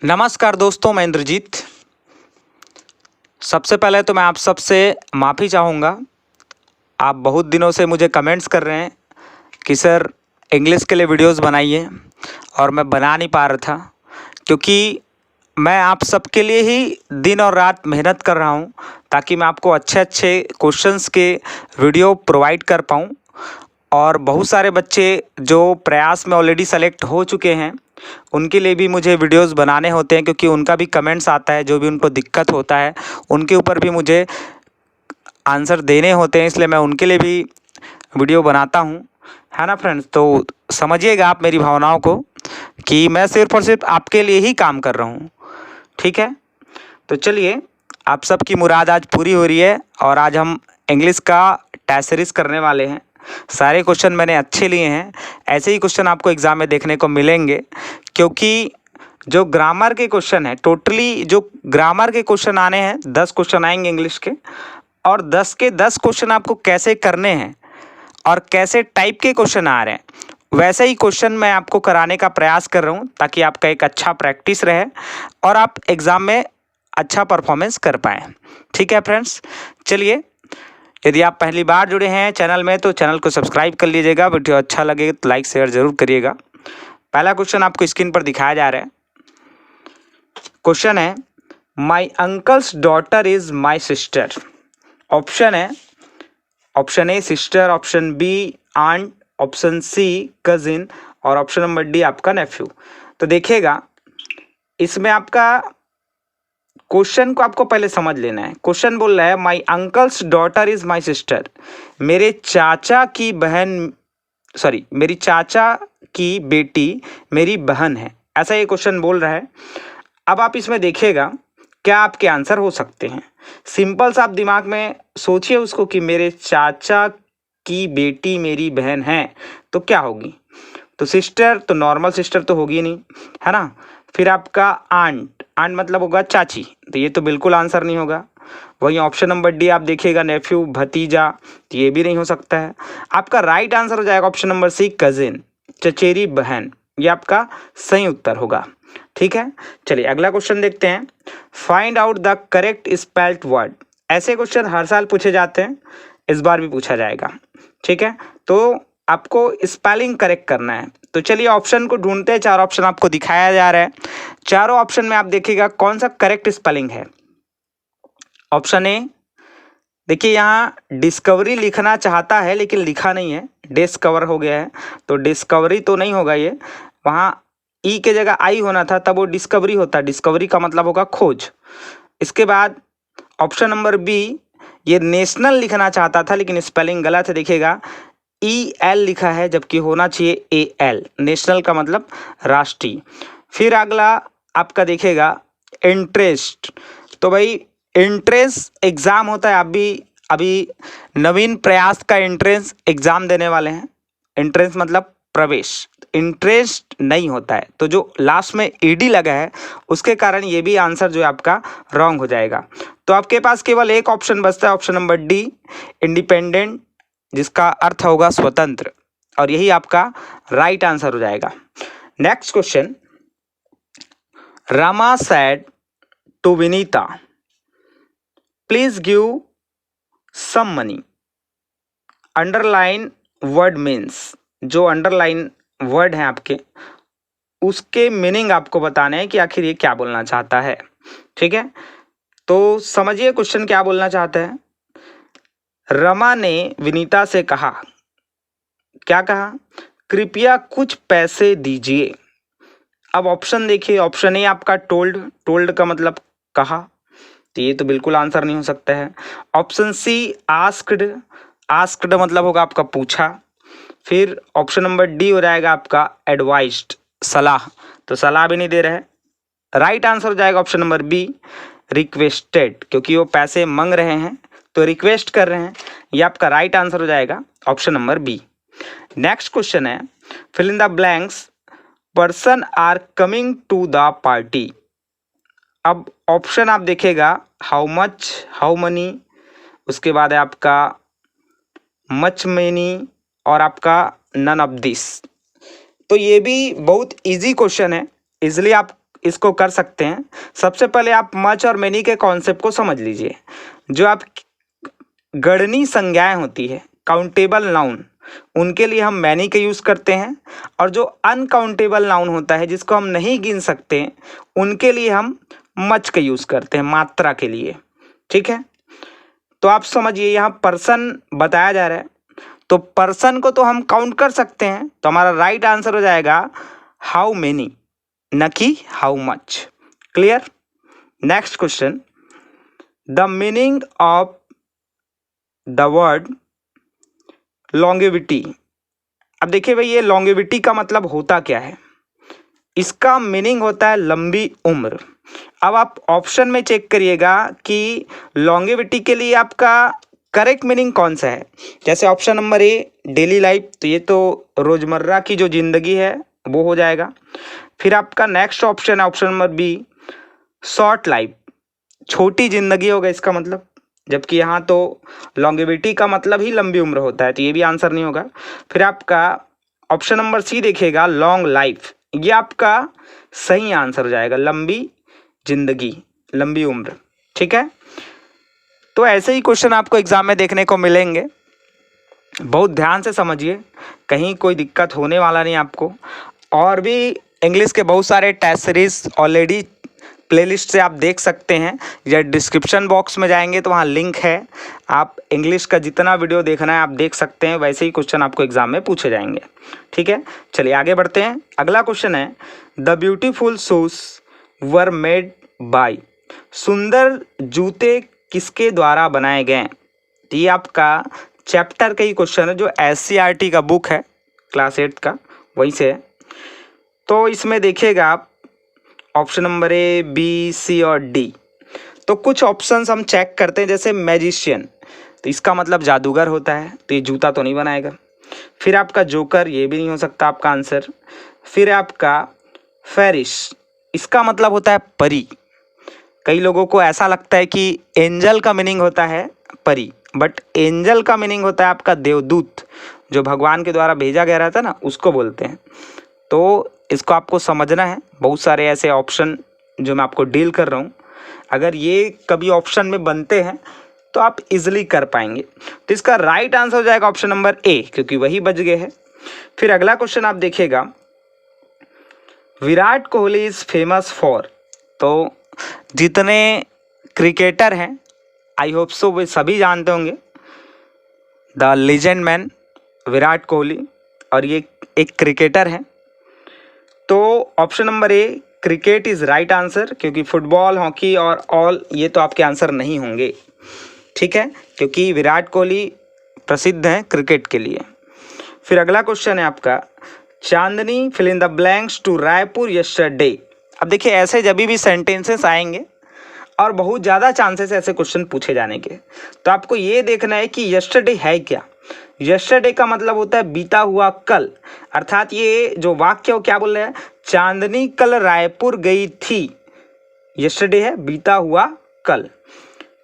नमस्कार दोस्तों, मैं इंद्रजीत। सबसे पहले तो मैं आप सबसे माफ़ी चाहूँगा। आप बहुत दिनों से मुझे कमेंट्स कर रहे हैं कि सर इंग्लिश के लिए वीडियोस बनाइए, और मैं बना नहीं पा रहा था क्योंकि मैं आप सबके लिए ही दिन और रात मेहनत कर रहा हूँ ताकि मैं आपको अच्छे अच्छे क्वेश्चंस के वीडियो प्रोवाइड कर पाऊँ। और बहुत सारे बच्चे जो प्रयास में ऑलरेडी सेलेक्ट हो चुके हैं उनके लिए भी मुझे वीडियोस बनाने होते हैं, क्योंकि उनका भी कमेंट्स आता है, जो भी उनको दिक्कत होता है उनके ऊपर भी मुझे आंसर देने होते हैं, इसलिए मैं उनके लिए भी वीडियो बनाता हूँ, है ना फ्रेंड्स। तो समझिएगा आप मेरी भावनाओं को कि मैं सिर्फ और सिर्फ आपके लिए ही काम कर रहा हूँ, ठीक है। तो चलिए, आप सबकी मुराद आज पूरी हो रही है और आज हम इंग्लिश का टेस्ट सीरीज करने वाले हैं। सारे क्वेश्चन मैंने अच्छे लिए हैं, ऐसे ही क्वेश्चन आपको एग्ज़ाम में देखने को मिलेंगे, क्योंकि जो ग्रामर के क्वेश्चन है, टोटली जो ग्रामर के क्वेश्चन आने हैं 10 क्वेश्चन आएंगे इंग्लिश के, और 10 के 10 क्वेश्चन आपको कैसे करने हैं और कैसे टाइप के क्वेश्चन आ रहे हैं वैसे ही क्वेश्चन मैं आपको कराने का प्रयास कर रहा हूँ, ताकि आपका एक अच्छा प्रैक्टिस रहे और आप एग्ज़ाम में अच्छा परफॉर्मेंस कर पाएँ, ठीक है फ्रेंड्स। चलिए, यदि आप पहली बार जुड़े हैं चैनल में तो चैनल को सब्सक्राइब कर लीजिएगा। वीडियो अच्छा लगे तो लाइक शेयर ज़रूर करिएगा। पहला क्वेश्चन आपको स्क्रीन पर दिखाया जा रहा है। क्वेश्चन है, my uncle's daughter is my sister. Option है, option A sister, option B aunt, option C cousin, और ऑप्शन नंबर डी आपका नेफ्यू। तो देखिएगा, इसमें आपका क्वेश्चन को आपको पहले समझ लेना है। क्वेश्चन बोल रहा है my uncle's daughter is my sister. मेरे चाचा की बहन, सॉरी, मेरी चाचा की बेटी मेरी बहन है, ऐसा ये क्वेश्चन बोल रहा है। अब आप इसमें देखिएगा क्या आपके आंसर हो सकते हैं। सिंपल सा आप दिमाग में सोचिए उसको कि मेरे चाचा की बेटी मेरी बहन है, तो क्या होगी। तो सिस्टर तो नॉर्मल सिस्टर तो होगी नहीं, है ना। फिर आपका आंट, आंट मतलब होगा चाची, तो ये तो बिल्कुल आंसर नहीं होगा। वहीं ऑप्शन नंबर डी आप देखिएगा, नेफ्यू, भतीजा, तो ये भी नहीं हो सकता है। आपका राइट आंसर हो जाएगा ऑप्शन नंबर सी, कजिन, चचेरी बहन। ये आपका सही उत्तर होगा, ठीक है। चलिए अगला क्वेश्चन देखते हैं। Find out the correct spelled word. ऐसे क्वेश्चन हर साल पूछे जाते हैं, इस बार भी पूछा जाएगा, ठीक है। तो आपको स्पेलिंग करेक्ट करना है। तो चलिए ऑप्शन को ढूंढते हैं। 4 ऑप्शन आपको दिखाया जा रहा है। चारों ऑप्शन में आप देखिएगा कौन सा करेक्ट स्पेलिंग है। ऑप्शन ए, देखिए यहाँ डिस्कवरी लिखना चाहता है लेकिन लिखा नहीं है, डिस्कवर हो गया है, तो डिस्कवरी तो नहीं होगा ये। वहाँ ई के जगह आई होना था, तब वो डिस्कवरी होता। डिस्कवरी का मतलब होगा खोज। इसके बाद ऑप्शन नंबर बी, ये नेशनल लिखना चाहता था लेकिन स्पेलिंग गलत है। देखिएगा ई एल लिखा है जबकि होना चाहिए ए एल। नेशनल का मतलब राष्ट्रीय। फिर अगला आपका देखिएगा इंटरेस्ट। तो भाई इंट्रेंस एग्ज़ाम होता है, आप भी अभी नवीन प्रयास का एंट्रेंस एग्ज़ाम देने वाले हैं। एंट्रेंस मतलब प्रवेश, इंटरेस्ट नहीं होता है। तो जो लास्ट में ईडी लगा है उसके कारण ये भी आंसर जो है आपका रॉन्ग हो जाएगा। तो आपके पास केवल एक ऑप्शन बचता है, ऑप्शन नंबर डी, इंडिपेंडेंट, जिसका अर्थ होगा स्वतंत्र, और यही आपका राइट आंसर हो जाएगा। Next question, Rama said to Vinita, please give some money. Underline word means, जो अंडरलाइन वर्ड है आपके, उसके मीनिंग आपको बताने हैं कि आखिर ये क्या बोलना चाहता है, ठीक है। तो समझिए क्वेश्चन क्या बोलना चाहता है। रमा ने विनीता से कहा, क्या कहा, कृपया कुछ पैसे दीजिए। अब ऑप्शन देखिए, ऑप्शन ए आपका टोल्ड, टोल्ड का मतलब कहा, तो ये तो बिल्कुल आंसर नहीं हो सकता है। ऑप्शन सी आस्क्ड, आस्क्ड मतलब होगा आपका पूछा। फिर ऑप्शन नंबर डी हो जाएगा आपका एडवाइस्ड, सलाह, तो सलाह भी नहीं दे रहे हैं। राइट आंसर हो जाएगा ऑप्शन नंबर बी, रिक्वेस्टेड, क्योंकि वो पैसे मांग रहे हैं तो रिक्वेस्ट कर रहे हैं। ये आपका राइट आंसर हो जाएगा option number B. Next question है, fill in the blanks, person are coming to the party. अब ऑप्शन आप देखेगा, हाउ मच, हाउ मनी, उसके बाद है आपका मच मेनी, और आपका नन ऑफ दिस। तो ये भी बहुत इजी क्वेश्चन है, इसलिए आप इसको कर सकते हैं। सबसे पहले आप मच और मेनी के कॉन्सेप्ट को समझ लीजिए। जो आप गणनीय संज्ञाएं होती है, काउंटेबल नाउन, उनके लिए हम मैनी का यूज़ करते हैं, और जो अनकाउंटेबल नाउन होता है जिसको हम नहीं गिन सकते, उनके लिए हम मच का यूज़ करते हैं, मात्रा के लिए। ठीक है, तो आप समझिए यहाँ पर्सन बताया जा रहा है, तो पर्सन को तो हम काउंट कर सकते हैं, तो हमारा राइट आंसर हो जाएगा हाउ मेनी, न कि how much. Clear. Next question, the meaning of the word longevity. अब देखिए भाई, ये लॉन्गेविटी का मतलब होता क्या है। इसका मीनिंग होता है लंबी उम्र। अब आप ऑप्शन में चेक करिएगा कि लॉन्गेविटी के लिए आपका करेक्ट मीनिंग कौन सा है। जैसे ऑप्शन नंबर ए डेली लाइफ, तो ये तो रोजमर्रा की जो जिंदगी है वो हो जाएगा। फिर आपका नेक्स्ट ऑप्शन है option number B short life, छोटी जिंदगी होगा इसका मतलब, जबकि यहाँ तो लॉन्गेविटी का मतलब ही लंबी उम्र होता है, तो ये भी आंसर नहीं होगा। फिर आपका ऑप्शन नंबर सी देखिएगा लॉन्ग लाइफ, ये आपका सही आंसर हो जाएगा, लंबी जिंदगी, लंबी उम्र। ठीक है, तो ऐसे ही क्वेश्चन आपको एग्जाम में देखने को मिलेंगे, बहुत ध्यान से समझिए, कहीं कोई दिक्कत होने वाला नहीं आपको। और भी इंग्लिश के बहुत सारे टेस्ट सीरीज ऑलरेडी प्लेलिस्ट से आप देख सकते हैं, या डिस्क्रिप्शन बॉक्स में जाएंगे तो वहाँ लिंक है, आप इंग्लिश का जितना वीडियो देखना है आप देख सकते हैं, वैसे ही क्वेश्चन आपको एग्जाम में पूछे जाएंगे। ठीक है, चलिए आगे बढ़ते हैं। अगला क्वेश्चन है the beautiful shoes were made by, सुंदर जूते किसके द्वारा बनाए गए। तो ये आपका चैप्टर का ही क्वेश्चन है, जो SCERT का बुक है क्लास 8 का, वहीं से है। तो इसमें देखिएगा आप ऑप्शन नंबर ए, बी, सी और डी। तो कुछ ऑप्शंस हम चेक करते हैं, जैसे मैजिशियन, तो इसका मतलब जादूगर होता है, तो ये जूता तो नहीं बनाएगा। फिर आपका जोकर, ये भी नहीं हो सकता आपका आंसर। फिर आपका फेरिश, इसका मतलब होता है परी। कई लोगों को ऐसा लगता है कि एंजल का मीनिंग होता है परी, बट एंजल का मीनिंग होता है आपका देवदूत, जो भगवान के द्वारा भेजा गया रहता है ना, उसको बोलते हैं। तो इसको आपको समझना है, बहुत सारे ऐसे ऑप्शन जो मैं आपको डील कर रहा हूँ, अगर ये कभी ऑप्शन में बनते हैं तो आप इजीली कर पाएंगे। तो इसका राइट आंसर हो जाएगा ऑप्शन नंबर ए, क्योंकि वही बच गए हैं। फिर अगला क्वेश्चन आप देखिएगा, Virat Kohli is famous for, तो जितने क्रिकेटर हैं आई होप सो वे सभी जानते होंगे the legend man Virat Kohli, और ये एक क्रिकेटर है। तो option number A cricket is right answer, क्योंकि फुटबॉल, हॉकी और ऑल ये तो आपके आंसर नहीं होंगे। ठीक है, क्योंकि विराट कोहली प्रसिद्ध हैं क्रिकेट के लिए। फिर अगला क्वेश्चन है आपका, Chandni fill in the blanks to Raipur yesterday. अब देखिए, ऐसे जब भी सेंटेंसेस आएंगे और बहुत ज़्यादा चांसेस ऐसे क्वेश्चन पूछे जाने के, तो आपको ये देखना है कि यस्टरडे है क्या। यस्टरडे का मतलब होता है बीता हुआ कल, अर्थात ये जो वाक्य हो क्या बोल रहे हैं, चांदनी कल रायपुर गई थी, यस्टरडे है बीता हुआ कल।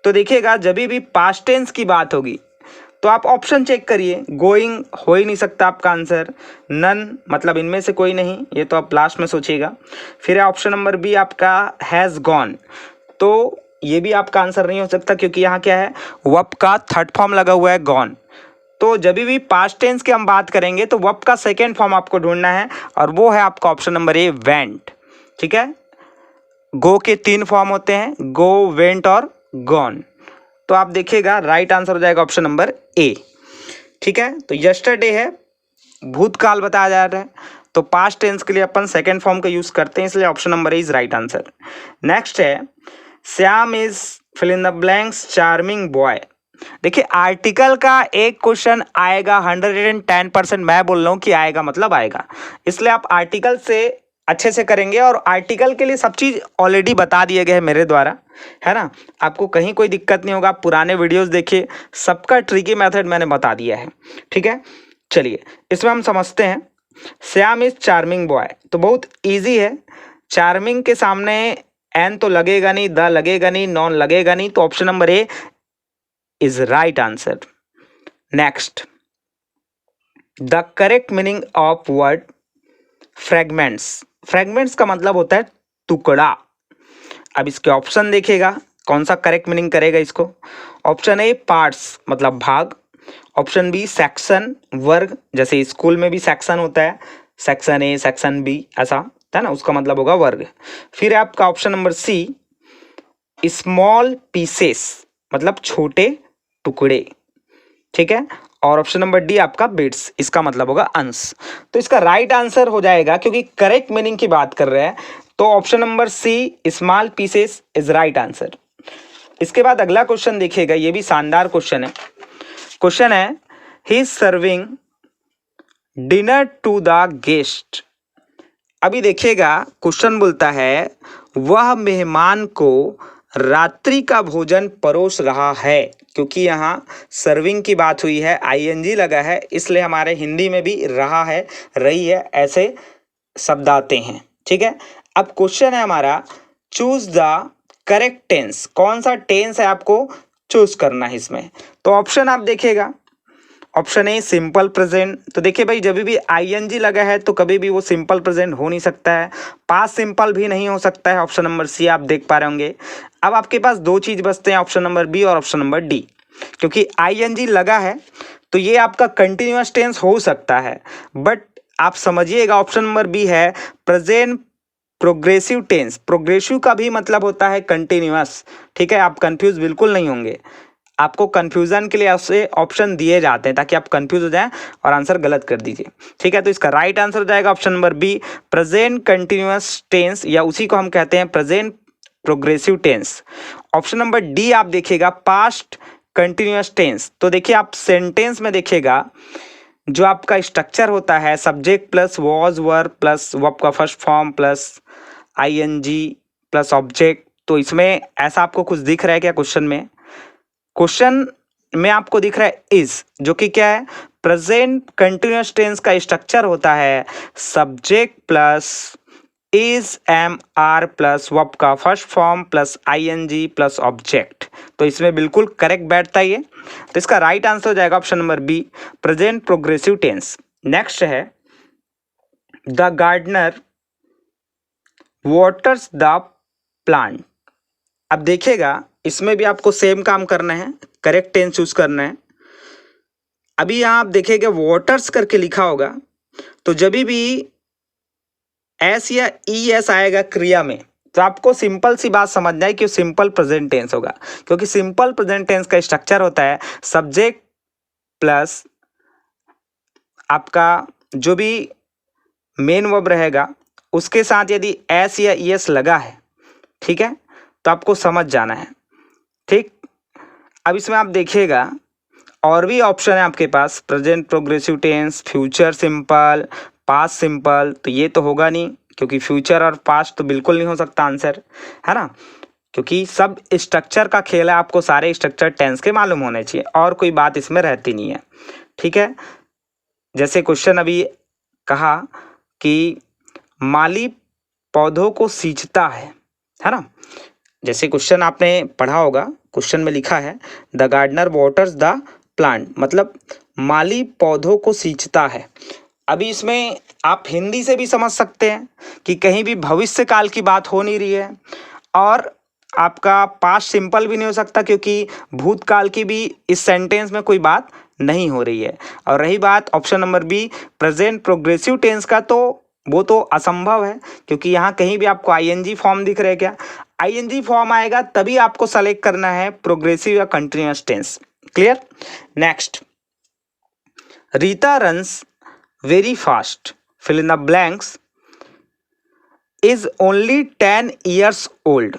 तो देखिएगा, जब भी पास्ट टेंस की बात होगी तो आप ऑप्शन चेक करिए, गोइंग हो ही नहीं सकता आपका आंसर, नन मतलब इनमें से कोई नहीं, ये तो आप लास्ट में सोचिएगा। फिर ऑप्शन नंबर बी आपका हैज़ गॉन, तो ये भी आपका आंसर नहीं हो सकता, क्योंकि यहाँ क्या है, वर्ब का थर्ड फॉर्म लगा हुआ है गॉन। तो जब भी पास्ट टेंस की हम बात करेंगे तो वर्ब का सेकेंड फॉर्म आपको ढूंढना है, और वो है आपका ऑप्शन नंबर ए वेंट। ठीक है, गो के 3 फॉर्म होते हैं, गो, वेंट और गॉन। तो आप देखिएगा राइट आंसर हो जाएगा ऑप्शन नंबर ए। ठीक है, तो यस्टरडे है, भूतकाल बताया जा रहा है, तो पास्ट टेंस के लिए अपन सेकेंड फॉर्म का यूज करते हैं, इसलिए option number A is right answer. Next है Shyam is fill in the blanks charming boy. देखिए, आर्टिकल का एक क्वेश्चन आएगा 110%, मैं बोल रहा हूँ कि आएगा मतलब आएगा, इसलिए आप आर्टिकल से अच्छे से करेंगे, और आर्टिकल के लिए सब चीज़ ऑलरेडी बता दिए गए हैं मेरे द्वारा, है ना, आपको कहीं कोई दिक्कत नहीं होगा। आप पुराने वीडियोस देखिए, सबका ट्रिकी मेथड मैंने बता दिया है। ठीक है, चलिए इसमें हम समझते हैं, श्याम इज चार्मिंग बॉय, तो बहुत ईजी है। चार्मिंग के सामने एन तो लगेगा नहीं, द लगेगा नहीं, नॉन लगेगा नहीं, तो option number A is right answer. Next, the correct meaning of word fragments. Fragments का मतलब होता है टुकड़ा। अब इसके ऑप्शन देखिएगा, कौन सा करेक्ट मीनिंग करेगा इसको। ऑप्शन ए पार्ट्स मतलब भाग, ऑप्शन बी सेक्शन वर्ग, जैसे स्कूल में भी सेक्शन होता है, सेक्शन ए सेक्शन बी ऐसा है ना, उसका मतलब होगा वर्ग। फिर आपका option number C small pieces मतलब छोटे टुकड़े, ठीक है। और ऑप्शन नंबर डी आपका बिट्स, इसका मतलब होगा अंश। तो इसका राइट आंसर हो जाएगा, क्योंकि करेक्ट मीनिंग की बात कर रहे हैं, तो option number C small pieces is right answer. इसके बाद अगला क्वेश्चन देखिएगा, ये भी शानदार क्वेश्चन है। क्वेश्चन है he is serving dinner to the guest. अभी देखिएगा क्वेश्चन बोलता है वह मेहमान को रात्रि का भोजन परोस रहा है। क्योंकि यहाँ सर्विंग की बात हुई है, आईएनजी लगा है, इसलिए हमारे हिंदी में भी रहा है, रही है, ऐसे शब्द आते हैं, ठीक है। अब क्वेश्चन है हमारा चूज द करेक्ट टेंस, कौन सा टेंस है आपको चूज करना है इसमें। तो ऑप्शन आप देखिएगा, ऑप्शन ए सिंपल प्रेजेंट। तो देखिए भाई, जब भी आईएनजी लगा है तो कभी भी वो सिंपल प्रेजेंट हो नहीं सकता है, पास्ट सिंपल भी नहीं हो सकता है। ऑप्शन नंबर सी आप देख पा रहे होंगे। अब आपके पास दो चीज बचते हैं, ऑप्शन नंबर बी और ऑप्शन नंबर डी। क्योंकि आईएनजी लगा है तो ये आपका कंटिन्यूअस टेंस हो सकता है, बट आप समझिएगा ऑप्शन नंबर बी है प्रेजेंट प्रोग्रेसिव टेंस। प्रोग्रेसिव का भी मतलब होता है कंटिन्यूअस, ठीक है। आप कंफ्यूज बिल्कुल नहीं होंगे, आपको कंफ्यूजन के लिए आपसे ऑप्शन दिए जाते हैं ताकि आप कंफ्यूज हो जाएं और आंसर गलत कर दीजिए, ठीक है। तो इसका राइट आंसर हो जाएगा option number B present continuous tense, या उसी को हम कहते हैं present progressive tense. Option number D आप देखिएगा पास्ट कंटिन्यूअस टेंस। तो देखिए आप सेंटेंस में देखिएगा जो आपका स्ट्रक्चर होता है subject plus was were plus verb का first form plus ING plus object. तो इसमें ऐसा आपको कुछ दिख रहा है क्या क्वेश्चन में? क्वेश्चन में आपको दिख रहा है इज, जो कि क्या है प्रेजेंट कंटिन्यूअस टेंस का स्ट्रक्चर होता है subject plus is am are plus verb का first form plus ING plus object. तो इसमें बिल्कुल करेक्ट बैठता है ये। तो इसका राइट आंसर हो जाएगा option number B present progressive tense. Next है the gardener waters the plant. अब देखिएगा इसमें भी आपको सेम काम करना है, करेक्ट टेंस चूज करना है। अभी यहां आप देखिएगा वाटर्स करके लिखा होगा, तो जब भी एस या ई एस आएगा क्रिया में तो आपको सिंपल सी बात समझना है कि सिंपल प्रेजेंट टेंस होगा। क्योंकि सिंपल प्रेजेंट टेंस का स्ट्रक्चर होता है सब्जेक्ट प्लस आपका जो भी मेन वर्ब रहेगा उसके साथ यदि एस या ई एस लगा है, ठीक है, तो आपको समझ जाना है, ठीक। अब इसमें आप देखिएगा और भी ऑप्शन है आपके पास, present progressive tense, future simple, past simple. तो ये तो होगा नहीं, क्योंकि फ्यूचर और पास्ट तो बिल्कुल नहीं हो सकता आंसर, है ना। क्योंकि सब स्ट्रक्चर का खेल है, आपको सारे स्ट्रक्चर टेंस के मालूम होने चाहिए और कोई बात इसमें रहती नहीं है, ठीक है। जैसे क्वेश्चन अभी कहा कि माली पौधों को सींचता है ना। जैसे क्वेश्चन आपने पढ़ा होगा, क्वेश्चन में लिखा है the gardener waters the plant, मतलब माली पौधों को सींचता है। अभी इसमें आप हिंदी से भी समझ सकते हैं कि कहीं भी भविष्य काल की बात हो नहीं रही है और आपका पास्ट सिंपल भी नहीं हो सकता, क्योंकि भूतकाल की भी इस सेंटेंस में कोई बात नहीं हो रही है। और रही बात option number B present progressive tense का, तो वो तो असंभव है, क्योंकि यहाँ कहीं भी आपको आईएनजी फॉर्म दिख रहा है क्या? आईएनजी फॉर्म आएगा तभी आपको सेलेक्ट करना है प्रोग्रेसिव या continuous tense. Clear? Next, Rita runs very fast, fill in the blanks, is only 10 years old,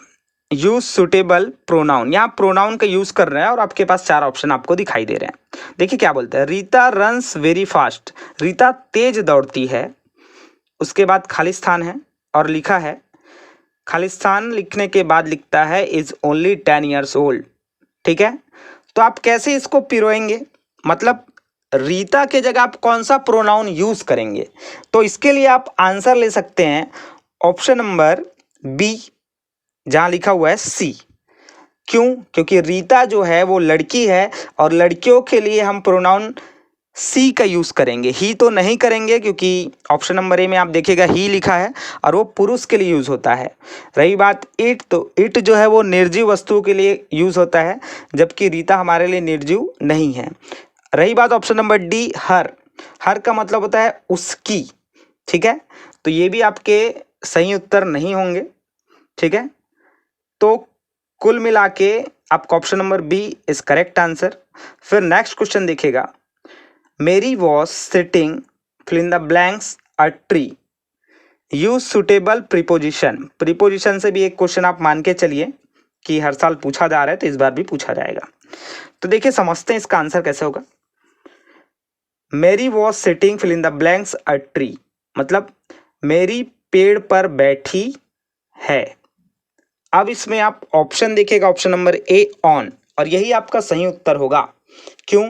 use suitable pronoun. यहाँ प्रोनाउन का यूज कर रहे हैं और आपके पास चार ऑप्शन आपको दिखाई दे रहे हैं। देखिए क्या बोलते हैं, Rita runs very fast, Rita तेज दौड़ती है, उसके बाद खालिस्तान है और लिखा है, खालिस्तान लिखने के बाद लिखता है इज ओनली 10 ईयर्स ओल्ड, ठीक है। तो आप कैसे इसको पिरोएंगे, मतलब रीता के जगह आप कौन सा प्रोनाउन यूज करेंगे? तो इसके लिए आप आंसर ले सकते हैं ऑप्शन नंबर बी, जहां लिखा हुआ है सी। क्यों? क्योंकि रीता जो है वो लड़की है और लड़कियों के लिए हम प्रोनाउन सी का यूज़ करेंगे, ही तो नहीं करेंगे क्योंकि ऑप्शन नंबर ए में आप देखिएगा ही लिखा है और वो पुरुष के लिए यूज़ होता है। रही बात इट, तो इट जो है वो निर्जीव वस्तुओं के लिए यूज़ होता है, जबकि रीता हमारे लिए निर्जीव नहीं है। रही बात ऑप्शन नंबर डी हर, हर का मतलब होता है उसकी, ठीक है, तो ये भी आपके सही उत्तर नहीं होंगे, ठीक है। तो कुल मिला के आपका option number B is correct answer. फिर नेक्स्ट क्वेश्चन देखिएगा, Mary was sitting fill in the blanks a tree, use suitable preposition. Preposition से भी एक क्वेश्चन आप मान के चलिए कि हर साल पूछा जा रहा है, तो इस बार भी पूछा जाएगा। तो देखिए समझते हैं इसका आंसर कैसे होगा। Mary was sitting fill in the blanks a tree, मतलब मेरी पेड़ पर बैठी है। अब इसमें आप ऑप्शन देखिएगा, ऑप्शन नंबर ए ऑन, और यही आपका सही उत्तर होगा। क्यों?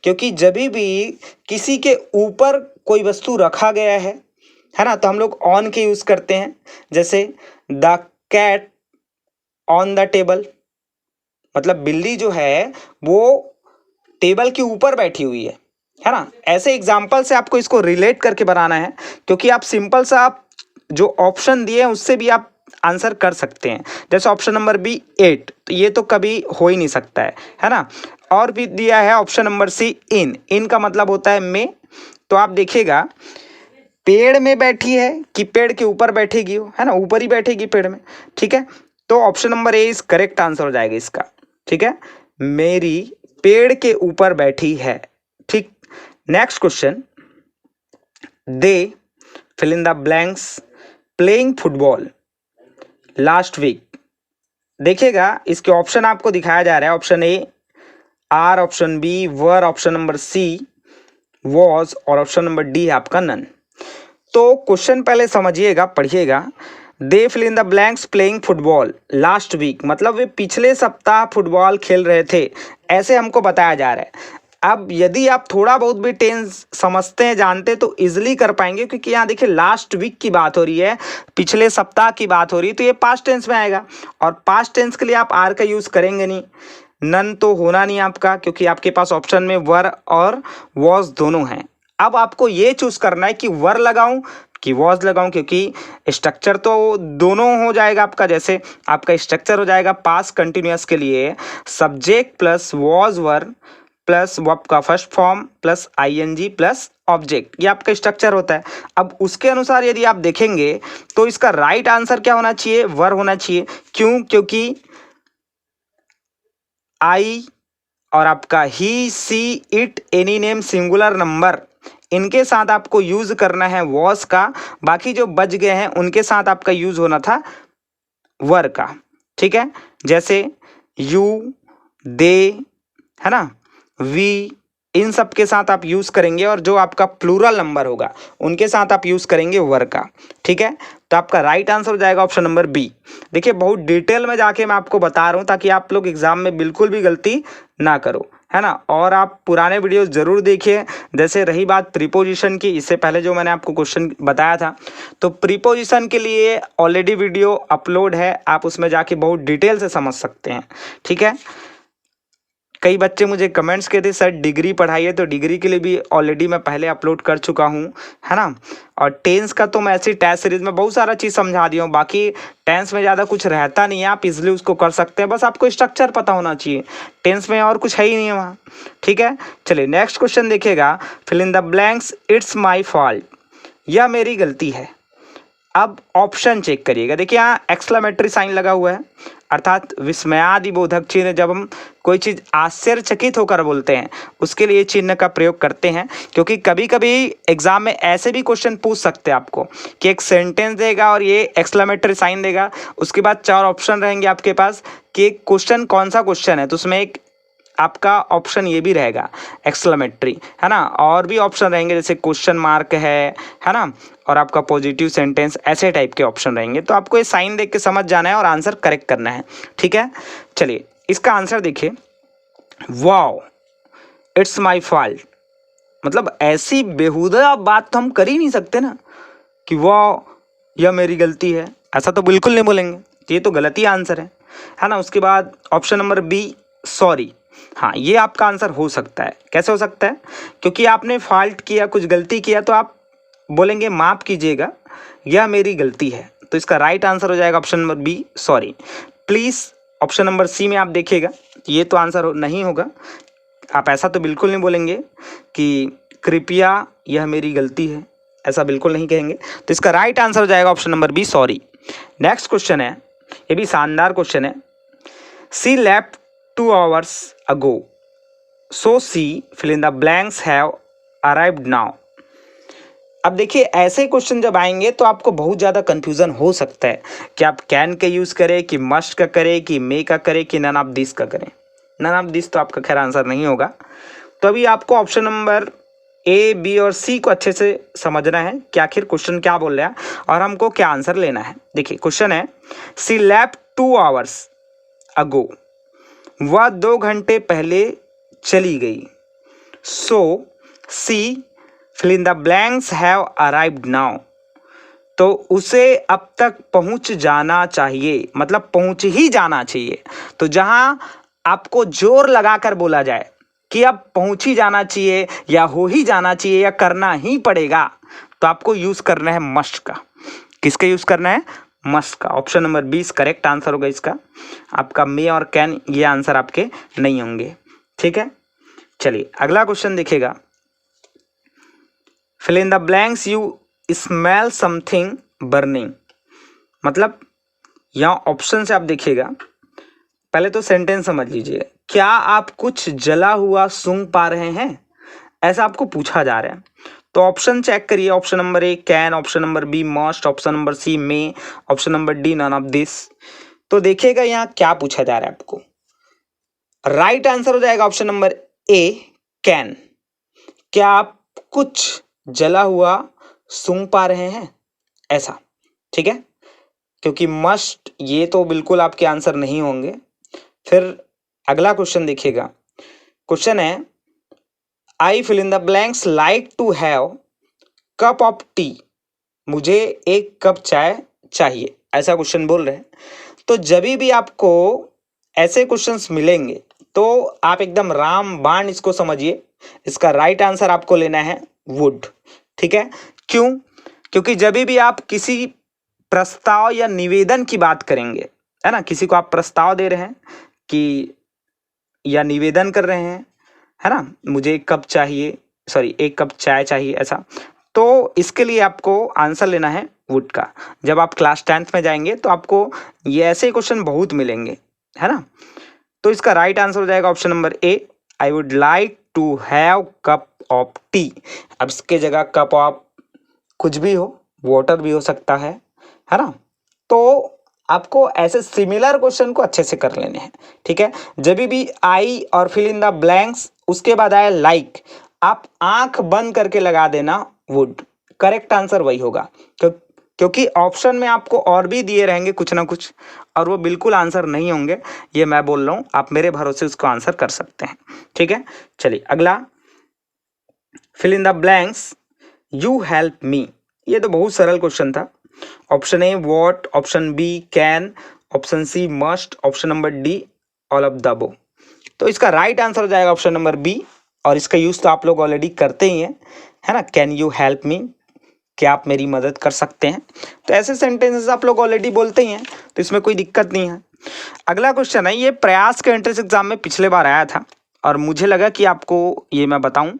क्योंकि जब भी किसी के ऊपर कोई वस्तु रखा गया है ना, तो हम लोग ऑन के यूज करते हैं। जैसे the cat on the table, मतलब बिल्ली जो है वो टेबल के ऊपर बैठी हुई है ना। ऐसे एग्जाम्पल से आपको इसको रिलेट करके बनाना है, क्योंकि आप सिंपल सा आप जो ऑप्शन दिए हैं उससे भी आप आंसर कर सकते हैं। जैसे ऑप्शन नंबर बी 8, तो ये तो कभी हो ही नहीं सकता है ना। और भी दिया है ऑप्शन नंबर सी इन, इन का मतलब होता है में। तो आप देखिएगा पेड़ में बैठी है कि पेड़ के ऊपर बैठेगी, हो है ना, ऊपर ही बैठेगी पेड़ में, ठीक है। तो ऑप्शन नंबर ए इस करेक्ट आंसर हो जाएगा इसका, ठीक है, मेरी पेड़ के ऊपर बैठी है, ठीक। Next question, they fill in the blanks playing football last week. देखिएगा इसके ऑप्शन आपको दिखाया जा रहा है, option A are, option B were, option number C was, और ऑप्शन नंबर डी आपका नन। तो क्वेश्चन पहले समझिएगा, पढ़िएगा। They fill in the blanks playing football last week, मतलब वे पिछले सप्ताह फुटबॉल खेल रहे थे, ऐसे हमको बताया जा रहा है। अब यदि आप थोड़ा बहुत भी टेंस समझते हैं, जानते हैं, तो इजीली कर पाएंगे, क्योंकि यहाँ देखिए लास्ट वीक की बात हो रही है, पिछले सप्ताह की बात हो रही है, तो ये पास्ट टेंस में आएगा, और पास्ट टेंस के लिए आप आर का यूज़ करेंगे नहीं, नन तो होना नहीं आपका, क्योंकि आपके पास ऑप्शन में वर और वॉज दोनों हैं। अब आपको ये चूज करना है कि वर लगाऊं कि वॉज लगाऊं, क्योंकि स्ट्रक्चर तो दोनों हो जाएगा आपका। जैसे आपका स्ट्रक्चर हो जाएगा पास्ट कंटिन्यूअस के लिए subject plus was were plus verb का first form plus ING plus object, ये आपका स्ट्रक्चर होता है। अब उसके अनुसार यदि आप देखेंगे तो इसका राइट आंसर क्या होना चाहिए? वर होना चाहिए। क्यों? क्योंकि आई और आपका he, she, it, any name, singular number, इनके साथ आपको यूज करना है वॉज का, बाकी जो बच गए हैं उनके साथ आपका यूज होना था वर का, ठीक है। जैसे यू, दे, है ना, वी, इन सब के साथ आप यूज करेंगे, और जो आपका प्लूरल नंबर होगा उनके साथ आप यूज करेंगे वर का, ठीक है। तो आपका राइट आंसर हो जाएगा ऑप्शन नंबर बी। देखिए बहुत डिटेल में जाके मैं आपको बता रहा हूँ ताकि आप लोग एग्जाम में बिल्कुल भी गलती ना करो, है ना। और आप पुराने वीडियोस जरूर देखिए। जैसे रही बात प्रीपोजिशन की, इससे पहले जो मैंने आपको क्वेश्चन बताया था, तो प्रीपोजिशन के लिए ऑलरेडी वीडियो अपलोड है, आप उसमें जाके बहुत डिटेल से समझ सकते हैं, ठीक है। कई बच्चे मुझे कमेंट्स किए थे सर डिग्री पढ़ाइए, तो डिग्री के लिए भी ऑलरेडी मैं पहले अपलोड कर चुका हूँ, है ना। और टेंस का तो मैं ऐसी टेस्ट सीरीज में बहुत सारा चीज़ समझा दिया हूँ, बाकी टेंस में ज़्यादा कुछ रहता नहीं है, आप इजीली उसको कर सकते हैं, बस आपको स्ट्रक्चर पता होना चाहिए। टेंस में और कुछ है ही नहीं है वहाँ, ठीक है। चलिए नेक्स्ट क्वेश्चन देखिएगा, fill in the blanks it's my fault, यह मेरी गलती है। अब ऑप्शन चेक करिएगा, देखिए यहाँ एक्सक्लेमेटरी साइन लगा हुआ है, अर्थात विस्मयादिबोधक चिन्ह, जब हम कोई चीज़ आश्चर्यचकित होकर बोलते हैं उसके लिए चिन्ह का प्रयोग करते हैं। क्योंकि कभी कभी एग्जाम में ऐसे भी क्वेश्चन पूछ सकते हैं आपको कि एक सेंटेंस देगा और ये एक्सक्लेमेटरी साइन देगा, उसके बाद 4 ऑप्शन रहेंगे आपके पास कि क्वेश्चन कौन सा क्वेश्चन है, तो उसमें एक आपका ऑप्शन ये भी रहेगा एक्सक्लेमेटरी, है ना। और भी ऑप्शन रहेंगे जैसे क्वेश्चन मार्क है ना, और आपका पॉजिटिव सेंटेंस, ऐसे टाइप के ऑप्शन रहेंगे। तो आपको ये साइन देख के समझ जाना है और आंसर करेक्ट करना है, ठीक है। चलिए इसका आंसर देखिए, वाओ इट्स माई फॉल्ट, मतलब ऐसी बेहुदा बात तो हम कर ही नहीं सकते ना कि वाओ यह मेरी गलती है, ऐसा तो बिल्कुल नहीं बोलेंगे, ये तो गलत ही आंसर है ना। उसके बाद ऑप्शन नंबर बी सॉरी, हाँ, ये आपका आंसर हो सकता है। कैसे हो सकता है? क्योंकि आपने फॉल्ट किया, कुछ गलती किया, तो आप बोलेंगे माफ़ कीजिएगा, यह मेरी गलती है। तो इसका राइट आंसर हो जाएगा option number B, sorry. Please option number C में आप देखिएगा, ये तो आंसर नहीं होगा। आप ऐसा तो बिल्कुल नहीं बोलेंगे कि कृपया यह मेरी गलती है, ऐसा बिल्कुल नहीं कहेंगे। तो इसका राइट आंसर हो जाएगा option number B, sorry. Next question है, ये भी शानदार क्वेश्चन है। She left 2 hours ago, so she fill in the blanks have arrived now। अब देखिए, ऐसे क्वेश्चन जब आएंगे तो आपको बहुत ज़्यादा कंफ्यूजन हो सकता है कि आप कैन का यूज़ करें, कि मस्ट का करें, कि मे का करें, कि नन ऑफ दिस का करें। नन ऑफ दिस तो आपका खैर आंसर नहीं होगा। तो अभी आपको ऑप्शन नंबर ए, बी और सी को अच्छे से समझना है कि आखिर क्वेश्चन क्या बोल रहा है और हमको क्या आंसर लेना है। देखिए क्वेश्चन है, सी लेफ्ट 2 hours ago, वह 2 घंटे पहले चली गई। So she fill in the blanks have arrived now, तो उसे अब तक पहुंच जाना चाहिए, मतलब पहुंच ही जाना चाहिए। तो जहां आपको जोर लगाकर बोला जाए कि अब पहुंच ही जाना चाहिए या हो ही जाना चाहिए या करना ही पड़ेगा, तो आपको यूज करना है मस्ट का। किसका यूज करना है? मस्ट का। ऑप्शन नंबर 20 करेक्ट आंसर होगा इसका। आपका मे और कैन ये आंसर आपके नहीं होंगे। ठीक है, चलिए अगला क्वेश्चन देखिएगा। Fill in the blanks you smell something burning, मतलब यहाँ ऑप्शन से आप देखिएगा, पहले तो सेंटेंस समझ लीजिए। क्या आप कुछ जला हुआ सूंघ पा रहे हैं, ऐसा आपको पूछा जा रहा है। तो ऑप्शन चेक करिए। Option number A can, option number B must, option number C may, option number D none of this. तो देखिएगा यहाँ क्या पूछा जा रहा है आपको। राइट आंसर हो जाएगा ऑप्शन नंबर ए कैन। क्या आप कुछ जला हुआ सूंघ पा रहे हैं, ऐसा। ठीक है, क्योंकि मस्ट ये तो बिल्कुल आपके आंसर नहीं होंगे। फिर अगला क्वेश्चन देखिएगा। क्वेश्चन है, I fill in the blanks like to have cup of tea, मुझे एक कप चाय चाहिए, ऐसा क्वेश्चन बोल रहे हैं। तो जब भी आपको ऐसे क्वेश्चंस मिलेंगे तो आप एकदम राम बाण इसको समझिए। इसका राइट आंसर आपको लेना है वुड। ठीक है, क्यों? क्योंकि जब भी आप किसी प्रस्ताव या निवेदन की बात करेंगे, है ना, किसी को आप प्रस्ताव दे रहे हैं कि या निवेदन कर रहे हैं, है ना, मुझे एक कप चाहिए, सॉरी एक कप चाय चाहिए, ऐसा, तो इसके लिए आपको आंसर लेना है वुड का। जब आप क्लास 10th में जाएंगे तो आपको ये ऐसे क्वेश्चन बहुत मिलेंगे, है ना। तो इसका राइट आंसर हो जाएगा option number A, I would like to have cup of tea. अब इसके जगह कप ऑफ कुछ भी हो, वाटर भी हो सकता है ना। तो आपको ऐसे सिमिलर क्वेश्चन को अच्छे से कर लेने हैं। ठीक है, जब भी आई और फिल इन द ब्लैंक्स उसके बाद आया लाइक, आप आंख बंद करके लगा देना वुड। करेक्ट आंसर वही होगा, क्योंकि ऑप्शन में आपको और भी दिए रहेंगे कुछ ना कुछ, और वो बिल्कुल आंसर नहीं होंगे, ये मैं बोल रहा हूँ। आप मेरे भरोसे उसको आंसर कर सकते हैं। ठीक है, चलिए अगला, fill in the blanks you help me. ये तो बहुत सरल क्वेश्चन था। Option A what, option B can, option C must, option number D all of the above. तो इसका राइट आंसर हो जाएगा ऑप्शन नंबर बी, और इसका यूज तो आप लोग ऑलरेडी करते ही हैं, है ना। कैन यू हेल्प मी, क्या आप मेरी मदद कर सकते हैं। तो ऐसे सेंटेंसेस आप लोग ऑलरेडी बोलते ही हैं, तो इसमें कोई दिक्कत नहीं है। अगला क्वेश्चन है, ये प्रयास के एंट्रेंस एग्जाम में पिछले बार आया था और मुझे लगा कि आपको ये मैं बताऊं,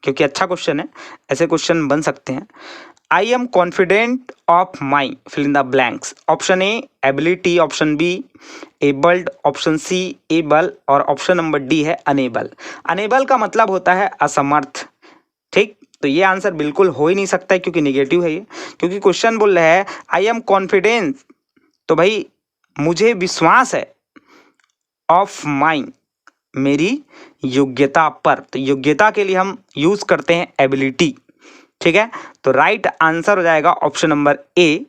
क्योंकि अच्छा क्वेश्चन है, ऐसे क्वेश्चन बन सकते हैं। I am confident of my fill in the blanks. Option A ability, option B abled, option C able, और ऑप्शन नंबर डी है अनेबल। अनेबल का मतलब होता है असमर्थ। ठीक, तो ये आंसर बिल्कुल हो ही नहीं सकता है, क्योंकि निगेटिव है ये। क्योंकि क्वेश्चन बोल रहा है आई एम कॉन्फिडेंट, तो भाई मुझे विश्वास है, ऑफ माई मेरी योग्यता पर, तो योग्यता के लिए हम यूज करते हैं एबिलिटी। ठीक है, तो राइट आंसर हो जाएगा ऑप्शन नंबर ए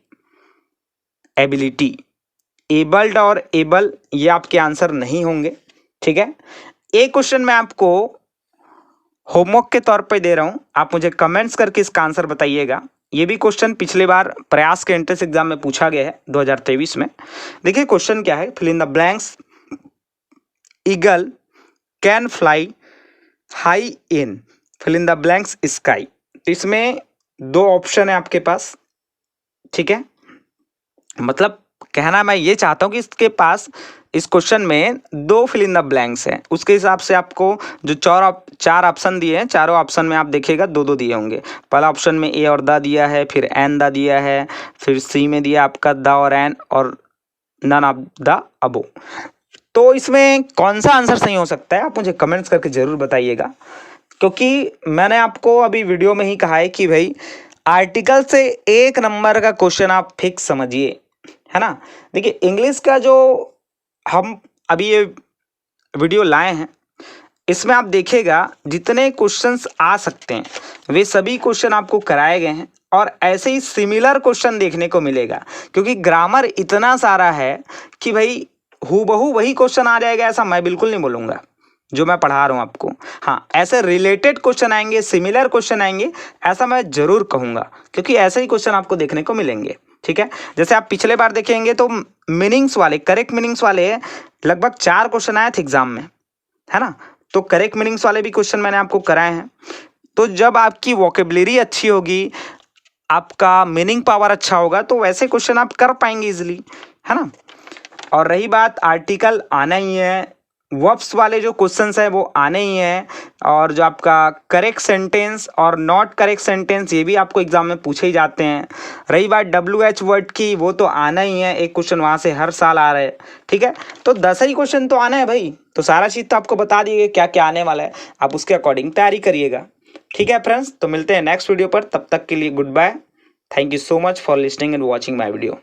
एबिलिटी। एबल्ड और एबल ये आपके आंसर नहीं होंगे। ठीक है, एक क्वेश्चन मैं आपको होमवर्क के तौर पे दे रहा हूं, आप मुझे कमेंट्स करके इसका आंसर बताइएगा। ये भी क्वेश्चन पिछले बार प्रयास के एंट्रेंस एग्जाम में पूछा गया है 2023 में। देखिए क्वेश्चन क्या है, fill in the blanks eagle can fly high in fill in the blanks sky. तो इसमें दो ऑप्शन है आपके पास, ठीक है। मतलब कहना मैं ये चाहता हूँ कि इसके पास इस क्वेश्चन में दो फिल इन द ब्लैंक्स हैं, उसके हिसाब से आपको जो चार ऑप्शन दिए हैं, चारों ऑप्शन में आप देखिएगा दो दो दिए होंगे। पहला ऑप्शन में ए और द दिया है, फिर एन द दिया है, फिर सी में दिया आपका द और एन, और नन ऑफ द अबो। तो इसमें कौन सा आंसर सही हो सकता है, आप मुझे कमेंट्स करके जरूर बताइएगा, क्योंकि मैंने आपको अभी वीडियो में ही कहा है कि भाई आर्टिकल से 1 नंबर का क्वेश्चन आप फिक्स समझिए, है ना। देखिए इंग्लिश का जो हम अभी ये वीडियो लाए हैं, इसमें आप देखिएगा जितने क्वेश्चंस आ सकते हैं वे सभी क्वेश्चन आपको कराए गए हैं, और ऐसे ही सिमिलर क्वेश्चन देखने को मिलेगा, क्योंकि ग्रामर इतना सारा है कि भाई हूबहू वही क्वेश्चन आ जाएगा ऐसा मैं बिल्कुल नहीं बोलूँगा जो मैं पढ़ा रहा हूँ आपको। हाँ, ऐसे रिलेटेड क्वेश्चन आएंगे, सिमिलर क्वेश्चन आएंगे, ऐसा मैं जरूर कहूँगा, क्योंकि ऐसे ही क्वेश्चन आपको देखने को मिलेंगे, ठीक है। जैसे आप पिछले बार देखेंगे तो मीनिंग्स वाले, करेक्ट मीनिंग्स वाले लगभग 4 क्वेश्चन आए थे एग्जाम में, है ना। तो करेक्ट मीनिंग्स वाले भी क्वेश्चन मैंने आपको कराए हैं। तो जब आपकी वोकेबलरी अच्छी होगी, आपका मीनिंग पावर अच्छा होगा, तो वैसे क्वेश्चन आप कर पाएंगे इजिली, है ना। और रही बात, आर्टिकल आना ही है, वर्ब्स वाले जो क्वेश्चंस हैं वो आने ही हैं, और जो आपका करेक्ट सेंटेंस और नॉट करेक्ट सेंटेंस ये भी आपको एग्जाम में पूछे ही जाते हैं। रही बात WH वर्ड की, वो तो आना ही है, एक क्वेश्चन वहाँ से हर साल आ रहा है, ठीक है। तो 10 ही क्वेश्चन तो आना है भाई, तो सारा चीज़ तो आपको बता दिए क्या क्या आने वाला है, आप उसके अकॉर्डिंग तैयारी करिएगा, ठीक है फ्रेंड्स। तो मिलते हैं नेक्स्ट वीडियो पर, तब तक के लिए goodbye. Thank you so much for listening and watching my video.